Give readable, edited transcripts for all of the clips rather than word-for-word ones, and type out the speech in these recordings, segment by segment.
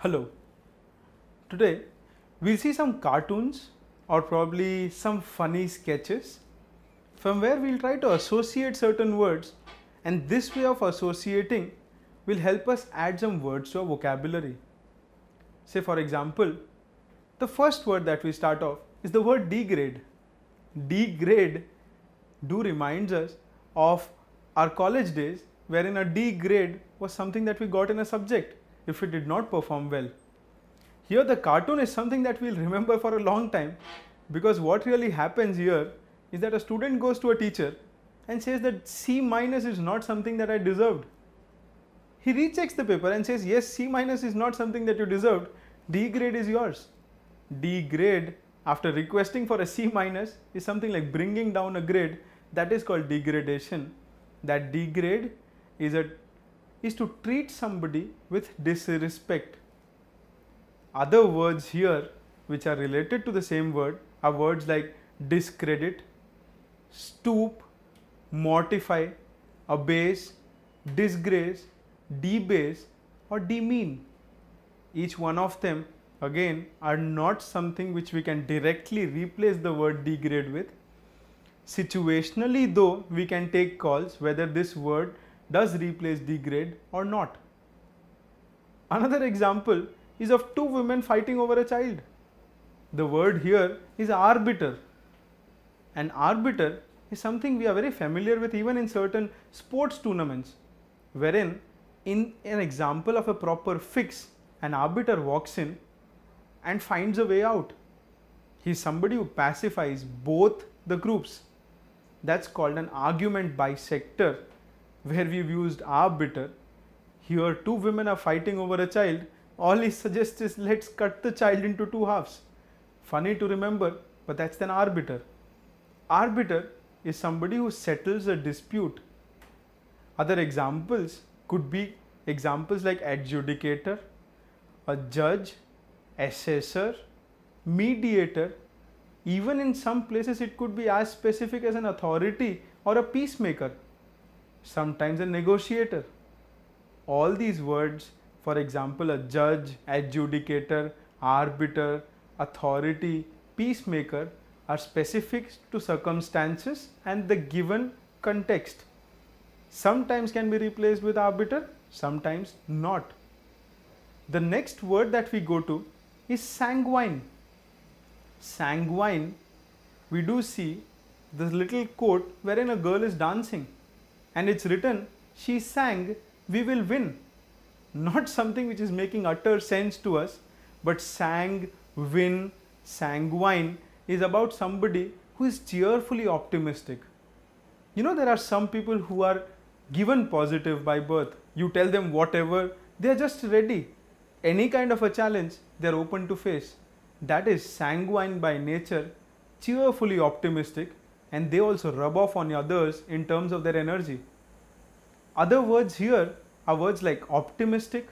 Hello. Today we'll see some cartoons or probably some funny sketches from where we'll try to associate certain words, and this way of associating will help us add some words to our vocabulary. Say for example, the first word that we start off is the word degrade. Degrade reminds us of our college days wherein a D grade was something that we got in a subject if we did not perform well. Here the cartoon is something that we'll remember for a long time, because what really happens here is that a student goes to a teacher and says that C minus is not something that I deserved. He rechecks the paper and says, yes, C minus is not something that you deserved, D grade is yours. D grade, after requesting for a C minus, is something like bringing down a grade. That is called degradation. That degrade is to treat somebody with disrespect. Other words here which are related to the same word are words like discredit, stoop, mortify, abase, disgrace, debase or demean. Each one of them again are not something which we can directly replace the word degrade with. Situationally though, we can take calls whether this word does replace degrade or not. Another example is of two women fighting over a child. The word here is arbiter. An arbiter is something we are very familiar with even in certain sports tournaments, wherein in an example of a proper fix, an arbiter walks in and finds a way out. He is somebody who pacifies both the groups. That's called an argument bisector, where we've used arbiter. Here two women are fighting over a child. All he suggests is let's cut the child into two halves. Funny to remember, but that's an arbiter. Arbiter is somebody who settles a dispute. Other examples could be examples like adjudicator, a judge, assessor, mediator. Even in some places it could be as specific as an authority or a peacemaker, sometimes a negotiator. All these words, for example, a judge, adjudicator, arbiter, authority, peacemaker, are specific to circumstances and the given context. Sometimes can be replaced with arbiter, sometimes not. The next word that we go to is sanguine. Sanguine, we do see this little quote wherein a girl is dancing and it's written, she sang, we will win. Not something which is making utter sense to us, but sang, win, sanguine is about somebody who is cheerfully optimistic. You know, there are some people who are given positive by birth. You tell them whatever, they are just ready. Any kind of a challenge, they are open to face. That is sanguine by nature, cheerfully optimistic, and they also rub off on others in terms of their energy. Other words here are words like optimistic,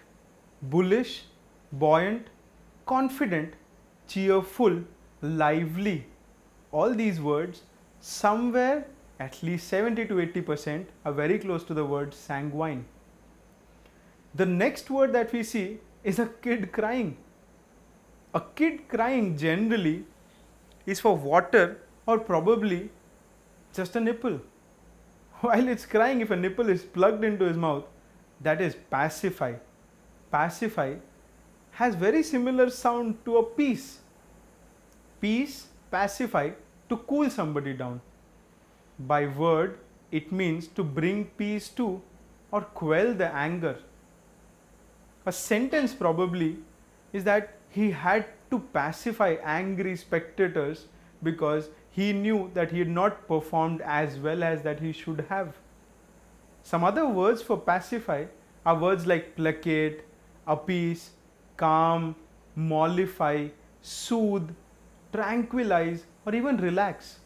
bullish, buoyant, confident, cheerful, lively. All these words, somewhere at least 70 to 80% are very close to the word sanguine. The next word that we see is a kid crying. A kid crying generally is for water or probably just a nipple. While it's crying, if a nipple is plugged into his mouth, that is pacify. Pacify has very similar sound to a peace. Peace, pacify, to cool somebody down. By word, it means to bring peace to or quell the anger. A sentence probably is that he had to pacify angry spectators because he knew that he had not performed as well as that he should have. Some other words for pacify are words like placate, appease, calm, mollify, soothe, tranquilize or even relax.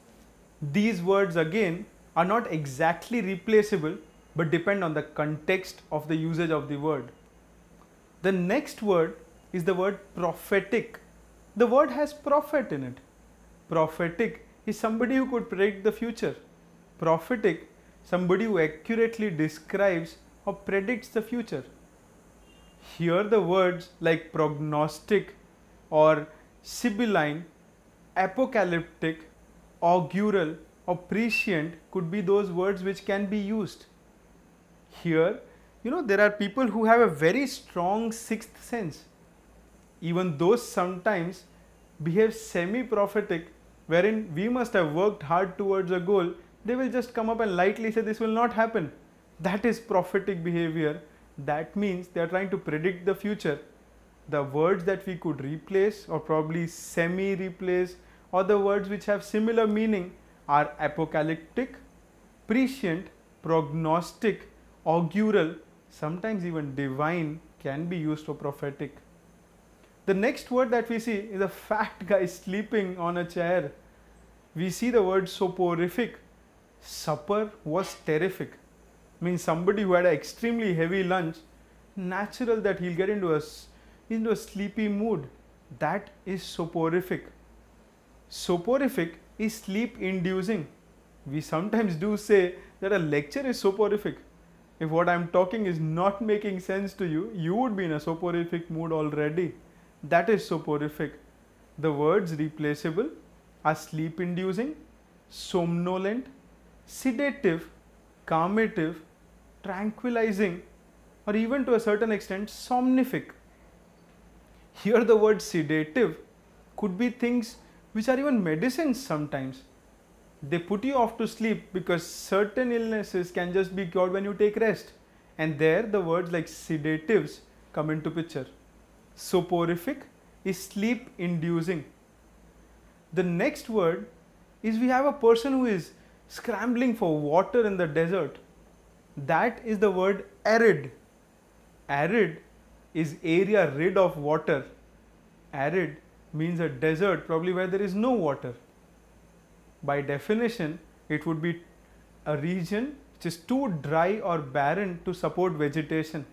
These words again are not exactly replaceable but depend on the context of the usage of the word. The next word is the word prophetic. The word has prophet in it. Prophetic is somebody who could predict the future. Prophetic, somebody who accurately describes or predicts the future. Here the words like prognostic or sibylline, apocalyptic, augural or prescient could be those words which can be used. Here, there are people who have a very strong sixth sense. Even those sometimes behave semi-prophetic, wherein we must have worked hard towards a goal, they will just come up and lightly say this will not happen. That is prophetic behavior. That means they are trying to predict the future. The words that we could replace or probably semi-replace, or the words which have similar meaning, are apocalyptic, prescient, prognostic, augural, sometimes even divine can be used for prophetic. The next word that we see is a fat guy sleeping on a chair. We see the word soporific. Supper was terrific. Means somebody who had an extremely heavy lunch, natural that he'll get into a sleepy mood. That is soporific. Soporific is sleep inducing. We sometimes do say that a lecture is soporific. If what I am talking is not making sense to you, you would be in a soporific mood already. That is soporific. The words replaceable are sleep inducing, somnolent, sedative, calmative, tranquilizing, or even to a certain extent somnific. Here the word sedative could be things which are even medicines sometimes. They put you off to sleep because certain illnesses can just be cured when you take rest. And there the words like sedatives come into picture. Soporific is sleep inducing. The next word is we have a person who is scrambling for water in the desert. That is the word arid. Arid is area rid of water. Arid means a desert probably where there is no water. By definition, it would be a region which is too dry or barren to support vegetation.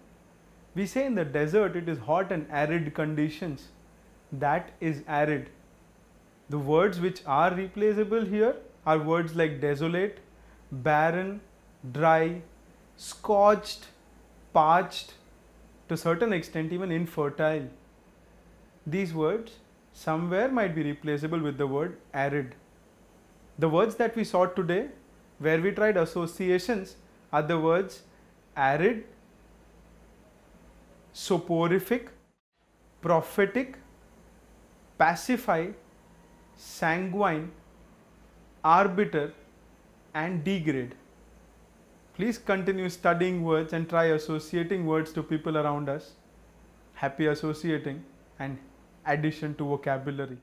We say in the desert it is hot and arid conditions. That is arid. The words which are replaceable here are words like desolate, barren, dry, scorched, parched, to a certain extent even infertile. These words somewhere might be replaceable with the word arid. The words that we saw today, where we tried associations, are the words arid, soporific, prophetic, pacify, sanguine, arbiter, and degrade. Please continue studying words and try associating words to people around us. Happy associating and addition to vocabulary.